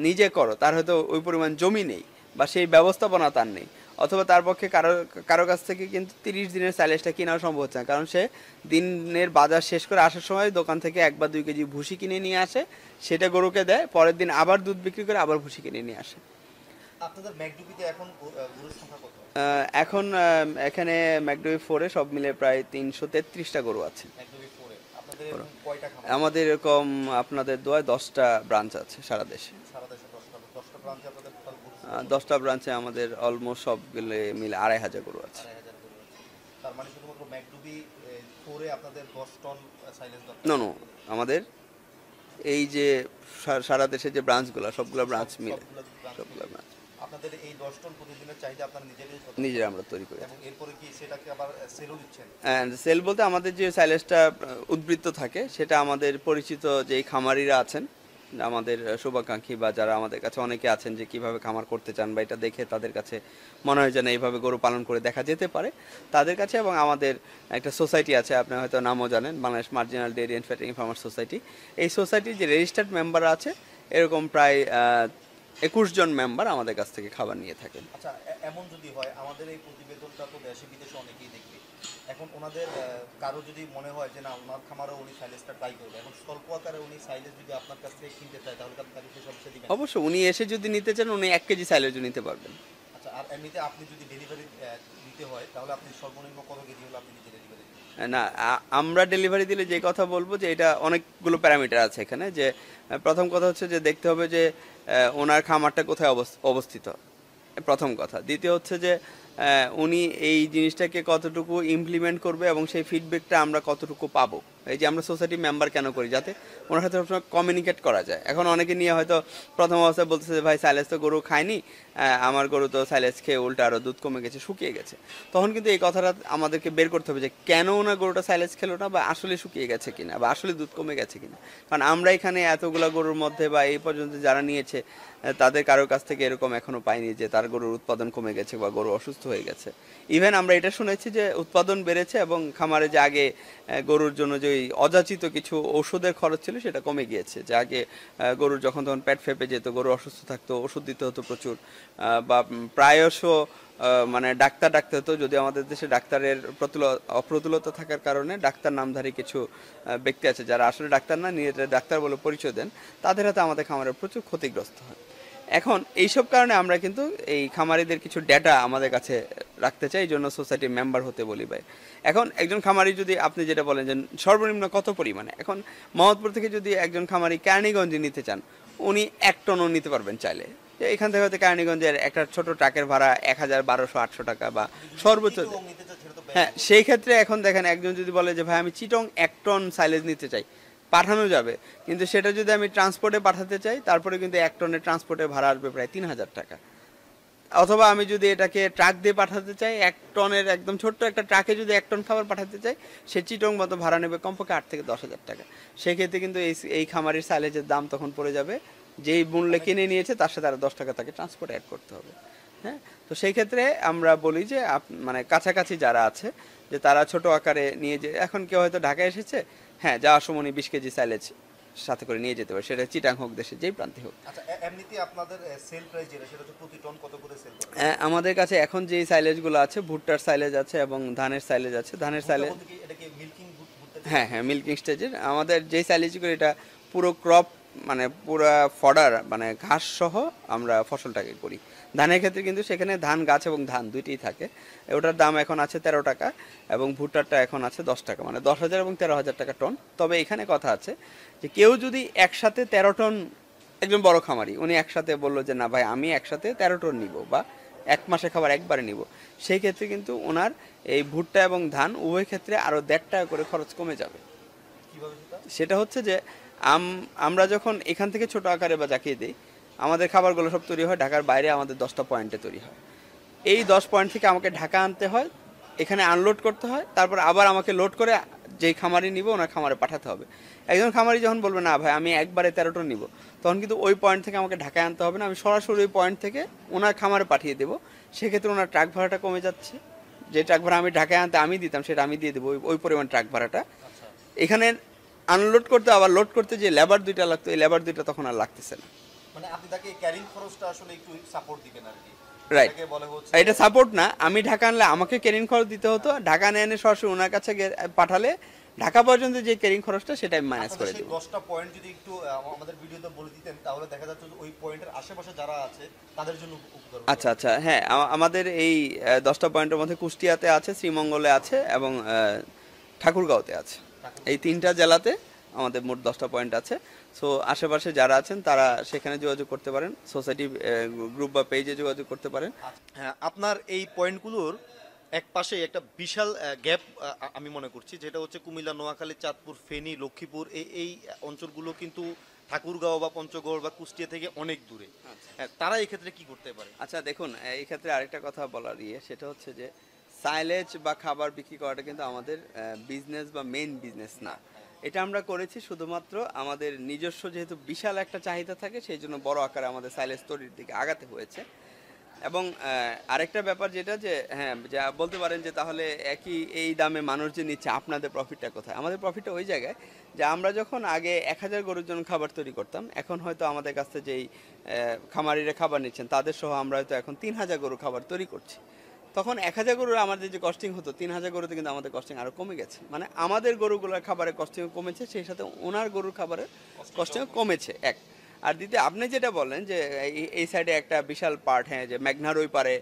নিজে করো, তার হয়তো ওই পরিমাণ জমি নেই বা সেই ব্যবস্থাপনা তার নেই, অথবা তার পক্ষে কারো কাছ থেকে কিন্তু 30 দিনের সাইলেজটা কেনাও সম্ভব হচ্ছে না, কারণ সে দিনের বাজার শেষ করে আসার সময় দোকান থেকে 1 বা 2 কেজি ভুসি কিনে নিয়ে আসে, সেটা গরুকে দেয়, পরের দিন আবার দুধ বিক্রি করে আবার ভুসি কিনে নিয়ে আসে।
আপনাদের ম্যাকডুবিতে এখন গরুর সংখ্যা কত?
এখন এখানে ম্যাকডুবি 4-এ সব মিলে প্রায় 333টা গরু আছে।
ম্যাকডুবি 4-এ আপনাদের এরকম কয়টা খামার?
আমাদের এরকম আপনাদের দোয়ায় 10টা ব্রাঞ্চ আছে সারা দেশে।
সারা দেশে 10টা ব্রাঞ্চে আপনাদের টোটাল গরু
10টা ব্রাঞ্চে আমাদের অলমোস্ট সবগুলো মিলে 2,500 গরু আছে।
2,500 গরু আছে। তার মানে শুধুমাত্র ম্যাকডুবি 4-এ আপনাদের 10 টন সাইলেজ দরকার?
নো, আমাদের এই যে সারা দেশে যে ব্রাঞ্চগুলো সবগুলো ব্রাঞ্চ মিলে সবগুলো ব্রাঞ্চ
আপনাদের এই 10 টন প্রতিদিনের চাহিদা আপনারা
নিজেরা আমরা তৈরি করি।
এবং এরপরে কি সেটাকে আবার সেলও দিচ্ছেন?
সেল বলতে আমাদের যে সাইলেজটা উদ্বৃত্ত থাকে সেটা আমাদের পরিচিত যেই খামারিরা আছেন, আমাদের শুভাকাঙ্ক্ষী বা যারা আমাদের কাছে অনেকে আছেন যে কিভাবে খামার করতে চান বা এটা দেখে তাদের কাছে মনে হয় যে না এইভাবে গরু পালন করে দেখা যেতে পারে, তাদের কাছে। এবং আমাদের একটা সোসাইটি আছে, আপনি হয়তো নামও জানেন, Bangladesh marginal dairy and fattening farmer society. এই সোসাইটির যে রেজিস্টার্ড মেম্বার আছে এরকম প্রায় 21 জন মেম্বার আমাদের কাছ থেকে খাবার নিয়ে থাকেন।
আচ্ছা, এমন যদি হয়, আমাদের এই প্রতিবেদনটা তো দেশে বিদেশে অনেকেই দেখবে, এখন ওনাদের কারো যদি মনে হয় যে না ওনার খামারও উনি সাইলেজটা ট্রাই করবে, এখন স্বল্প আকারে উনি সাইলেজ যদি আপনার কাছ থেকে কিনতে চায় তাহলে আপনি তাকে সেই সবসে দিবেন?
অবশ্যই, উনি এসে যদি নিতে চান উনি 1 কেজি সাইলেজও নিতে পারবেন।
আচ্ছা, আর এমনিতে আপনি যদি ডেলিভারি দিতে হয় তাহলে আপনি সর্বনিম্ন কত কেজি হলে আপনি নিজে ডেলিভারি দিবেন?
না, আমরা ডেলিভারি দিলে যে কথা বলবো যে এটা অনেকগুলো প্যারামিটার আছে এখানে। যে প্রথম কথা হচ্ছে যে দেখতে হবে যে ওনার খামারটা কোথায় অবস্থিত, প্রথম কথা। দ্বিতীয় হচ্ছে যে উনি এই জিনিসটাকে কতটুকু ইমপ্লিমেন্ট করবে এবং সেই ফিডব্যাকটা আমরা কতটুকু পাবো। এই যে আমরা সোসাইটি মেম্বার কেন করি, যাতে ওনার সাথে সবসময় কমিউনিকেট করা যায়। এখন অনেকে নিয়ে হয়তো প্রথম অবস্থায় বলতেছে যে ভাই সাইলেজ তো গরু খায়নি, আমার গরু তো সাইলেজ খেয়ে উল্টা আরও দুধ কমে গেছে, শুকিয়ে গেছে। তখন কিন্তু এই কথাটা আমাদেরকে বের করতে হবে যে কেন ওনার গরুটা সাইলেজ খেলো না, বা আসলে শুকিয়ে গেছে কিনা, বা আসলে দুধ কমে গেছে কিনা। কারণ আমরা এখানে এতগুলো গরুর মধ্যে বা এই পর্যন্ত যারা নিয়েছে তাদের কারোর কাছ থেকে এরকম এখনো পাইনি যে তার গরুর উৎপাদন কমে গেছে বা গরু অসুস্থ হয়ে গেছে। ইভেন আমরা এটা শুনেছি যে উৎপাদন বেড়েছে এবং খামারে যে আগে গরুর জন্য যে অযাচিত কিছু ওষুধের খরচ ছিল সেটা কমে গিয়েছে। যে আগে গরুর যখন তখন পেট ফেপে যেত, গরু অসুস্থ থাকতো, ওষুধ দিতে হতো প্রচুর, বা প্রায়শ মানে ডাক্তার ডাকতে হতো। যদি আমাদের দেশে ডাক্তারের অপ্রতুলতা থাকার কারণে ডাক্তার নামধারী কিছু ব্যক্তি আছে যারা আসলে ডাক্তার না, নিজেদের ডাক্তার বলে পরিচয় দেন, তাদের হাতে আমাদের খামারের প্রচুর ক্ষতিগ্রস্ত হয়। এখন এইসব কারণে আমরা কিন্তু এই খামারিদের কিছু ডেটা আমাদের কাছে রাখতে চাই, এই জন্য সোসাইটির মেম্বার হতে বলি ভাই। এখন একজন খামারি যদি আপনি যেটা বলেন যে সর্বনিম্ন কত পরিমাণে, এখন মোহাম্মদপুর থেকে যদি একজন খামারি কেরানীগঞ্জে নিতে চান, উনি 1 টনও নিতে পারবেন চাইলে। এখান থেকে হয়তো কেরানীগঞ্জের একটা ছোট ট্রাকের ভাড়া 1,1200-800 টাকা বা সর্বোচ্চ। হ্যাঁ, সেই ক্ষেত্রে এখন দেখেন একজন যদি বলে যে ভাই আমি চিটং 1 টন সাইলেজ নিতে চাই, পাঠানো যাবে, কিন্তু সেটা যদি আমি ট্রান্সপোর্টে পাঠাতে চাই তারপরে কিন্তু 1 টনের ট্রান্সপোর্টের ভাড়া আসবে প্রায় 3,000 টাকা। অথবা আমি যদি এটাকে ট্রাক দিয়ে পাঠাতে চাই, 1 টনের একদম ছোট্ট একটা ট্রাকে যদি 1 টন খাবার পাঠাতে চাই, সে চিটং মতো ভাড়া নেবে কমপক্ষে 8 থেকে 10,000 টাকা। সেক্ষেত্রে কিন্তু এই খামারের সাইলেজের দাম তখন পড়ে যাবে যেই মূল্যে কিনে নিয়েছে তার সাথে আরো 10 টাকা তাকে ট্রান্সপোর্ট অ্যাড করতে হবে। হ্যাঁ, তো সেই ক্ষেত্রে আমরা বলি যে মানে কাছাকাছি যারা আছে যে তারা ছোট আকারে নিয়ে যে, এখন কেউ হয়তো ঢাকায় এসেছে, হ্যাঁ যাওয়ার সময় 20 কেজি সাইলেজ সাথে করে নিয়ে যেতে পারে, সেটা চিটাং হোক, দেশের যেই প্রান্তে হোক।
আচ্ছা, এমনিতে আপনাদের সেল প্রাইস যেটা সেটা হচ্ছে প্রতি টন কত করে সেল করেন?
আমাদের কাছে এখন যে সাইলেজগুলো আছে, ভুট্টার সাইলেজ আছে এবং ধানের সাইলেজ আছে। ধানের সাইলেজ,
এটা কি মিল্কিং ভুট্টা?
হ্যাঁ হ্যাঁ, মিল্কিং স্টেজের আমাদের যে সাইলেজগুলো, এটা পুরো ক্রপ মানে পুরো ফডার মানে ঘাস সহ আমরা ফসলটাকে করি। ধানের ক্ষেত্রে কিন্তু সেখানে ধান গাছ এবং ধান দুইটাই থাকে। ওটার দাম এখন আছে 13 টাকা এবং ভুট্টারটা এখন আছে 10 টাকা, মানে 10,000 এবং 13,000 টাকা টন। তবে এখানে কথা আছে যে কেউ যদি একসাথে 13 টন, একজন বড় খামারি উনি একসাথে বললো যে না ভাই আমি একসাথে 13 টন নিব বা এক মাসে খাবার একবারে নিব, সেই ক্ষেত্রে কিন্তু ওনার এই ভুট্টা এবং ধান উভয় ক্ষেত্রে আরও 1.5 টাকা করে খরচ কমে যাবে।
কিভাবে সেটা?
সেটা হচ্ছে যে আমরা যখন এখান থেকে ছোট আকারে বা জাকিয়ে দিই, আমাদের খাবারগুলো সব তৈরি হয় ঢাকার বাইরে, আমাদের 10টা পয়েন্টে তৈরি হয়। এই 10 পয়েন্ট থেকে আমাকে ঢাকা আনতে হয়, এখানে আনলোড করতে হয়, তারপর আবার আমাকে লোড করে যেই খামারি নিব ওনার খামারে পাঠাতে হবে। একজন খামারি যখন বলবে না ভাই আমি একবারে 13 টন নিব, তখন কিন্তু ওই পয়েন্ট থেকে আমাকে ঢাকায় আনতে হবে না, আমি সরাসরি ওই পয়েন্ট থেকে ওনার খামারে পাঠিয়ে দেবো। সেক্ষেত্রে ওনার ট্রাক ভাড়াটা কমে যাচ্ছে। যে ট্রাক ভাড়া আমি ঢাকায় আনতে আমি দিতাম, সেটা আমি দিয়ে দেবো ওই পরিমাণ ট্রাক ভাড়াটা। এখানে আনলোড করতে আবার লোড করতে যে লেবার দুইটা লাগতো, এই লেবার দুইটা তখন আর লাগতেছে না।
মানে আপনি তাকে ক্যারিং খরচটা আসলে একটু সাপোর্ট দিবেন আর কি।
রাইট,
এটাকে বলে হচ্ছে
এটা সাপোর্ট না। আমি ঢাকা আনলে আমাকে ক্যারিং খরচ দিতে হতো, ঢাকা এনে সরাসরি ওনার কাছে পাঠালে ঢাকা পর্যন্ত যে ক্যারিং খরচটা সেটা আমি ম্যানেজ করে
সেই
দেবো।
10টা পয়েন্ট যদি একটু আমাদের ভিডিওতে বলে দিতেন তাহলে দেখা যাচ্ছে যে ওই পয়েন্টের আশেপাশে যারা আছে তাদের জন্য উপকার হতো।
আচ্ছা আচ্ছা, হ্যাঁ আমাদের এই 10টা পয়েন্টের মধ্যে কুষ্টিয়াতে আছে, শ্রীমঙ্গলে আছে এবং ঠাকুরগাঁওতে আছে। এই 3টা জেলাতে আমাদের মোট 10টা পয়েন্ট আছে। সো আশেপাশে যারা আছেন তারা সেখানে যোগাযোগ করতে পারেন, সোসাইটি গ্রুপ বা পেজে যোগাযোগ করতে পারেন।
হ্যাঁ, আপনার এই পয়েন্টগুলোর এক পাশে একটা বিশাল গ্যাপ আমি মনে করছি, যেটা হচ্ছে কুমিল্লা, নোয়াখালী, চাঁদপুর, ফেনী, লক্ষ্মীপুর, এই অঞ্চলগুলো কিন্তু ঠাকুরগাঁও বা পঞ্চগড় বা কুষ্টিয়া থেকে অনেক দূরে। হ্যাঁ, তারা এই ক্ষেত্রে কি করতে পারে?
আচ্ছা দেখুন, এই ক্ষেত্রে আরেকটা কথা বলার সেটা হচ্ছে যে সাইলেজ বা খাবার বিক্রি করাটা কিন্তু আমাদের বিজনেস বা মেইন বিজনেস না। এটা আমরা করেছি শুধুমাত্র আমাদের নিজস্ব, যেহেতু বিশাল একটা চাহিদা থাকে, সেই জন্য বড় আকারে আমাদের সাইলেজ তৈরির দিকে আগাতে হয়েছে। এবং আরেকটা ব্যাপার যেটা যে হ্যাঁ, যা বলতে পারেন যে তাহলে একই এই দামে মানুষ যে নিচ্ছে, আপনাদের প্রফিটটা কোথায়? আমাদের প্রফিটটা ওই জায়গায় যে আমরা যখন আগে 1000 গরুর জন্য খাবার তৈরি করতাম, এখন হয়তো আমাদের কাছে যেই খামারিরা খাবার নিচ্ছেন তাদের সহ আমরা হয়তো এখন 3000 গরু খাবার তৈরি করছি। তখন 1000 গরুর আমাদের যে কস্টিং হতো, 3000 গরুতে কিন্তু আমাদের কস্টিং আরও কমে গেছে। মানে আমাদের গরুগুলোর খাবারের কস্টিং কমেছে, সেই সাথে ওনার গরুর খাবারের কস্টিং কমেছে এক। আর দ্বিতীয়, আপনি যেটা বলেন যে এই সাইডে একটা বিশাল পার্ট, হ্যাঁ, যে মেঘনার ওই পারে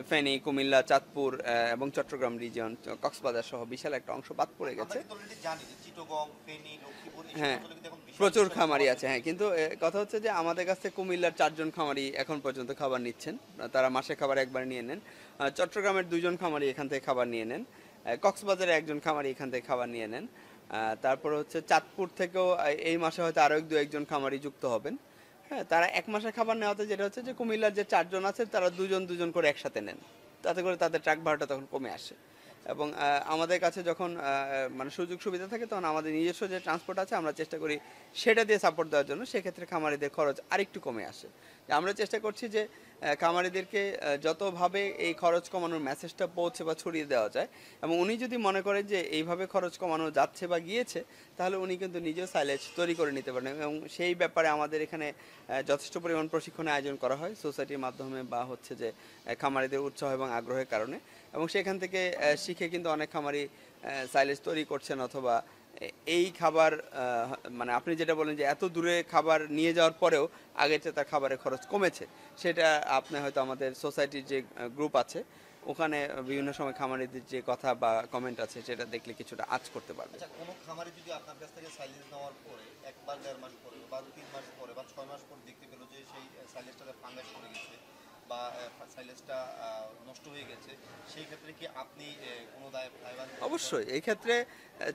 ফেনী, কুমিল্লা, চাঁদপুর এবং চট্টগ্রাম রিজিয়ন, কক্সবাজার সহ বিশাল একটা অংশ বাদ পড়ে গেছে। হ্যাঁ, প্রচুর খামারি আছে। হ্যাঁ, কিন্তু কথা হচ্ছে যে আমাদের কাছে কুমিল্লার 4 জন খামারি এখন পর্যন্ত খাবার নিচ্ছেন, তারা মাসে খাবার একবার নিয়ে নেন। চট্টগ্রামের 2 জন খামারি এখান থেকে খাবার নিয়ে নেন। কক্সবাজারে 1 জন খামারি এখান থেকে খাবার নিয়ে নেন। তারপর হচ্ছে চাঁদপুর থেকেও এই মাসে হয়তো আরও 1-2 খামারি যুক্ত হবেন। হ্যাঁ, তারা এক মাসে খাবার নেওয়াতে যেটা হচ্ছে যে কুমিল্লার যে 4 জন আছে তারা 2 জন করে একসাথে নেন, তাতে করে তাদের ট্রাক ভাড়াটা তখন কমে আসে। এবং আমাদের কাছে যখন মানে সুযোগ সুবিধা থাকে, তখন আমাদের নিজস্ব যে ট্রান্সপোর্ট আছে আমরা চেষ্টা করি সেটা দিয়ে সাপোর্ট দেওয়ার জন্য। সেক্ষেত্রে খামারিদের খরচ আরেকটু কমে আসে। আমরা চেষ্টা করছি যে খামারিদেরকে যতভাবে এই খরচ কমানোর মেসেজটা পৌঁছে বা ছড়িয়ে দেওয়া যায়, এবং উনি যদি মনে করেন যে এইভাবে খরচ কমানো যাচ্ছে বা গিয়েছে, তাহলে উনি কিন্তু নিজেও সাইলেজ তৈরি করে নিতে পারেন। এবং সেই ব্যাপারে আমাদের এখানে যথেষ্ট পরিমাণ প্রশিক্ষণের আয়োজন করা হয় সোসাইটির মাধ্যমে বা হচ্ছে যে খামারিদের উৎসাহ এবং আগ্রহের কারণে। এবং সেখান থেকে শিখে কিন্তু অনেক খামারি সাইলেজ তৈরি করছেন, অথবা এই খাবার মানে আপনি যেটা বলেন যে এত দূরে খাবার নিয়ে যাওয়ার পরেও আগের চেয়ে তার খাবারের খরচ কমেছে, সেটা আপনি হয়তো আমাদের সোসাইটির যে গ্রুপ আছে ওখানে বিভিন্ন সময় খামারিদের যে কথা বা কমেন্ট আছে সেটা দেখলে কিছুটা আঁচ করতে পারবে।
আচ্ছা, কোনো খামারি যদি আপনার কাছ থেকে সাইলেজ নেওয়ার পরে 1 বা 1.5 মাস পরে বা 3 মাস পরে বা 6 মাস পরে দেখতে পেল যে সেই সাইলেজটাতে ফাঙ্গাস পড়ে গেছে বা সাইলেজটা নষ্ট হয়ে গেছে, সেই ক্ষেত্রে কি আপনি কোনো দায়ভার?
অবশ্যই, এই ক্ষেত্রে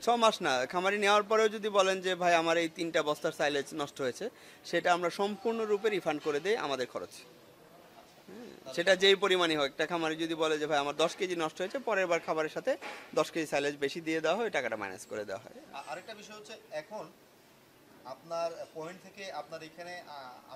6 মাস না, খামারি নেওয়ার পরেও যদি বলেন যে ভাই আমার এই 3টা বস্তার সাইলেজ নষ্ট হয়েছে, সেটা আমরা সম্পূর্ণরূপে রিফান্ড করে দেই আমাদের খরচ। সেটা যেই পরিমাণই হোক, একটা খামারি যদি বলে যে ভাই আমার 10 কেজি নষ্ট হয়েছে, পরের বার খাবারের সাথে 10 কেজি সাইলেজ বেশি দিয়ে দেওয়া হয়, টাকাটা মাইনাস করে দেওয়া হয়।
আরেকটা বিষয় হচ্ছে, এখন আপনার পয়েন্ট থেকে আপনার এখানে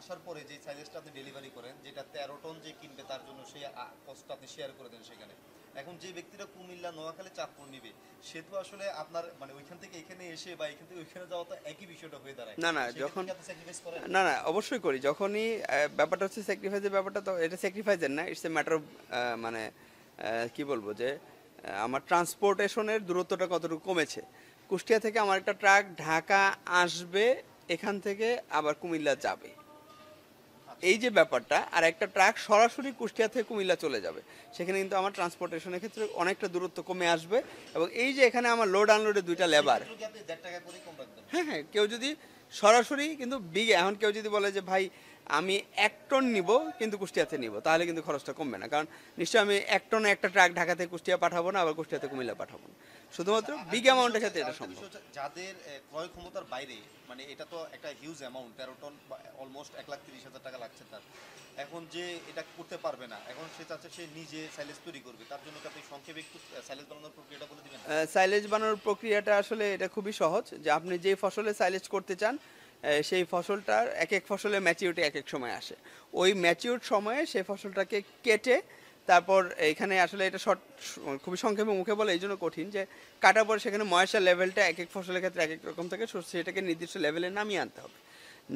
আসার পরে যে সাইলেজটা আপনি ডেলিভারি করেন, যেটা 13 টন যে কিনবে তার জন্য সেই কস্টটা আপনি শেয়ার করে দেন সেখানে। এখন যে ব্যক্তিটা কুমিল্লা, নোয়াখালী, চাঁদপুর নিবে, সে তো আসলে আপনার মানে ওইখান থেকে এখানে এসে বা এখান থেকে ওইখানে যাওয়া তো একই বিষয়টা হয়ে দাঁড়ায়।
না না,
সেক্ষেত্রে
যখন
কি আপনি স্যাক্রিফাইস করেন?
না না অবশ্যই করি। যখনই ব্যাপারটা হচ্ছে স্যাক্রিফাইসের ব্যাপারটা, তো এটা স্যাক্রিফাইসের না, ইটস এ ম্যাটার অফ মানে কি বলবো যে আমার ট্রান্সপোর্টেশনের দূরত্বটা কতটুকু কমেছে। কুষ্টিয়া থেকে আমার একটা ট্রাক ঢাকা আসবে, এখান থেকে আবার কুমিল্লা যাবে, এই যে ব্যাপারটা, আর একটা ট্রাক সরাসরি কুষ্টিয়া থেকে কুমিল্লা চলে যাবে, সেখানে কিন্তু আমার ট্রান্সপোর্টেশনের ক্ষেত্রে অনেকটা দূরত্ব কমে আসবে। এবং এই যে এখানে আমার লোড আনলোডে দুইটা লেবার,
সেক্ষেত্রে কি আপনি 1.5 টাকা করে কম রাখবেন?
হ্যাঁ হ্যাঁ, কেউ যদি সরাসরি কিন্তু এখন কেউ যদি বলে যে ভাই আমি 1 টন নিব কিন্তু কুষ্টিয়াতে নিব, তাহলে কিন্তু খরচটা কমবে না। কারণ নিশ্চয়ই আমি 1 টনে একটা ট্রাক ঢাকা থেকে কুষ্টিয়া পাঠাবো না, আবার কুষ্টিয়াতে কুমিল্লা পাঠাবো না। শুধুমাত্র বিগ অ্যামাউন্টের ক্ষেত্রে এটা
আরেকটা
সম্ভব।
বিষয় হচ্ছে, যাদের ক্রয় ক্ষমতার বাইরে, মানে এটা তো একটা হিউজ অ্যামাউন্ট, 13 টন অলমোস্ট 1,30,000 টাকা লাগছে তার। এখন যে এটা করতে পারবে না, এখন সে চাচ্ছে সে নিজে সাইলেজ তৈরি করবে, তার জন্য কি আপনি সংক্ষেপে একটু সাইলেজ বানানোর প্রক্রিয়াটা বলে দিবেন?
সাইলেজ বানানোর প্রক্রিয়াটা আসলে এটা খুবই সহজ, যে আপনি যে ফসলে সাইলেজ করতে চান সেই ফসলটার এক এক ফসলের ম্যাচিউরিটি এক এক সময় আসে। ওই ম্যাচিউর সময়ে সেই ফসলটাকে কেটে তারপর এখানে আসলে এটা খুবই সংক্ষেপে মুখে বলে এই জন্য কঠিন, যে কাটার পর সেখানে ময়েশ্চার লেভেলটা এক এক ফসলের ক্ষেত্রে এক এক রকম থাকে, সেটাকে নির্দিষ্ট লেভেলে নামিয়ে আনতে হবে।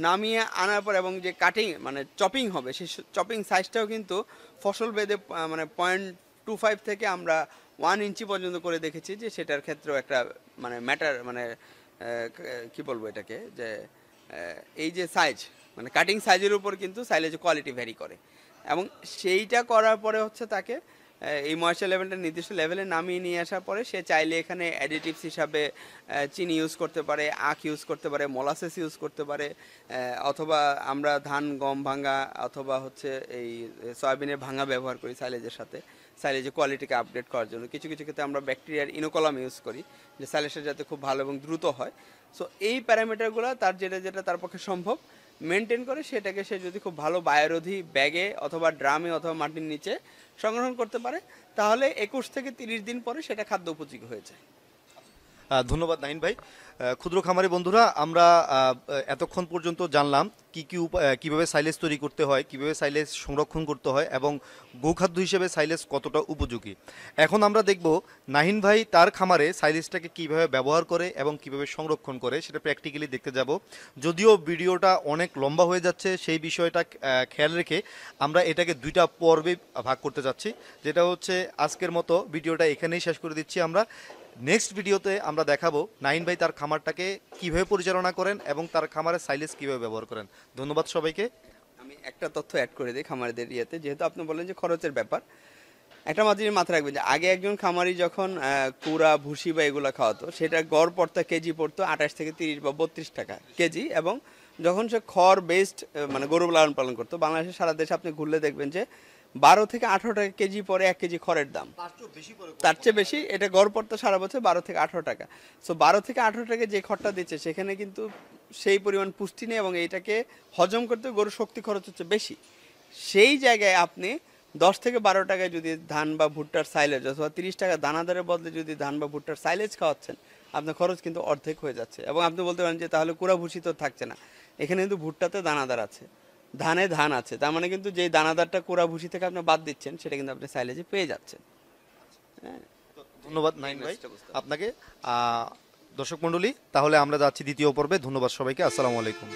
নামিয়ে আনার পর এবং যে কাটিং মানে চপিং হবে, সেই চপিং সাইজটাও কিন্তু ফসল ভেদে মানে 0.25 থেকে আমরা 1 ইঞ্চি পর্যন্ত করে দেখেছি, যে সেটার ক্ষেত্রেও একটা মানে ম্যাটার মানে কি বলবো এটাকে, যে এই যে সাইজ মানে কাটিং সাইজের উপর কিন্তু সাইলেজের কোয়ালিটি ভ্যারি করে। এবং সেইটা করার পরে হচ্ছে তাকে এই ময়েশ্চার লেভেলটা নির্দিষ্ট লেভেলে নামিয়ে নিয়ে আসার পরে সে চাইলে এখানে অ্যাডিটিভস হিসাবে চিনি ইউজ করতে পারে, আখ ইউজ করতে পারে, মোলাসেস ইউজ করতে পারে, অথবা আমরা ধান গম ভাঙা অথবা হচ্ছে এই সয়াবিনের ভাঙা ব্যবহার করি সাইলেজের সাথে, সাইলেজের কোয়ালিটিকে আপডেট করার জন্য। কিছু কিছু ক্ষেত্রে আমরা ব্যাকটেরিয়ার ইনোকলাম ইউজ করি, যে সাইলেজটা যাতে খুব ভালো এবং দ্রুত হয়। সো এই প্যারামিটারগুলো তার যেটা যেটা তার পক্ষে সম্ভব মেনটেন করে, সেটাকে সে যদি খুব ভালো বায়োরোধী ব্যাগে অথবা ড্রামে অথবা মাটির নিচে সংরক্ষণ করতে পারে, তাহলে 21 থেকে 30 দিন পরে সেটা খাদ্য উপযোগী হয়ে যায়।
ধন্যবাদ নাহিন ভাই। ক্ষুদ্র খামারি বন্ধুরা, আমরা এতক্ষণ পর্যন্ত জানলাম কিভাবে সাইলেজ তৈরি করতে হয়, কিভাবে সাইলেজ সংরক্ষণ করতে হয় এবং গোখাদ্য হিসেবে সাইলেজ কতটা উপযোগী। এখন আমরা দেখব নাহিন ভাই তার খামারে সাইলেজটাকে কিভাবে ব্যবহার করে এবং কিভাবে সংরক্ষণ করে, সেটা প্র্যাকটিক্যালি দেখতে যাব। যদিও ভিডিওটা অনেক লম্বা হয়ে যাচ্ছে, সেই বিষয়টা খেয়াল রেখে আমরা এটাকে 2টা পর্বে ভাগ করতে যাচ্ছি, যেটা হচ্ছে আজকের মতো ভিডিওটা এখানেই শেষ করে দিচ্ছি আমরা। নেক্সট ভিডিওতে আমরা দেখাবো নাহিন ভাই তার খামারটাকে কিভাবে পরিচালনা করেন এবং তার খামারের সাইলেজ কিভাবে ব্যবহার করেন। ধন্যবাদ সবাইকে।
আমি একটা তথ্য অ্যাড করে দিই খামারিদের ইয়েতে, যেহেতু আপনি বললেন যে খরচের ব্যাপার, একটা মাঝে মাথায় রাখবেন যে আগে একজন খামারি যখন কুড়া ভুসি বা এগুলো খাওয়াতো, সেটা গড় পড়তো কেজি পড়তো 28 থেকে 30 বা 32 টাকা কেজি। এবং যখন সে খড় বেসড মানে গরু লালন পালন করতো, বাংলাদেশের সারা দেশে আপনি ঘুরলে দেখবেন যে 12 থেকে 18 টাকা কেজি পরে 1 কেজি খড়ের দাম, তার চেয়ে বেশি। এটা গড় পড়তো সারা বছর 12 থেকে 18 টাকা। সো 12 থেকে 18 টাকা যে খড়টা দিচ্ছে, সেখানে কিন্তু সেই পরিমাণ পুষ্টি নেই এবং এইটাকে হজম করতে গরুর শক্তি খরচ হচ্ছে বেশি। সেই জায়গায় আপনি 10 থেকে 12 টাকায় যদি ধান বা ভুট্টার সাইলেজ অথবা 30 টাকা দানাদারের বদলে যদি ধান বা ভুট্টার সাইলেজ খাওয়াচ্ছেন, আপনার খরচ কিন্তু অর্ধেক হয়ে যাচ্ছে। এবং আপনি বলতে পারেন যে তাহলে কুড়া ভুসি তো থাকছে না, এখানে কিন্তু ভুট্টাতে দানাদার আছে, ধানে ধান আছে, তার মানে কিন্তু যে দানাদারটা কুড়া ভুসি থেকে আপনি বাদ দিচ্ছেন, সেটা কিন্তু আপনি সাইলেজে পেয়ে যাচ্ছেন। হ্যাঁ,
ধন্যবাদ নাহিন ভাই আপনাকে। দর্শক মণ্ডলী, তাহলে আমরা যাচ্ছি দ্বিতীয় পর্বে। ধন্যবাদ সবাইকে। আসসালামু আলাইকুম।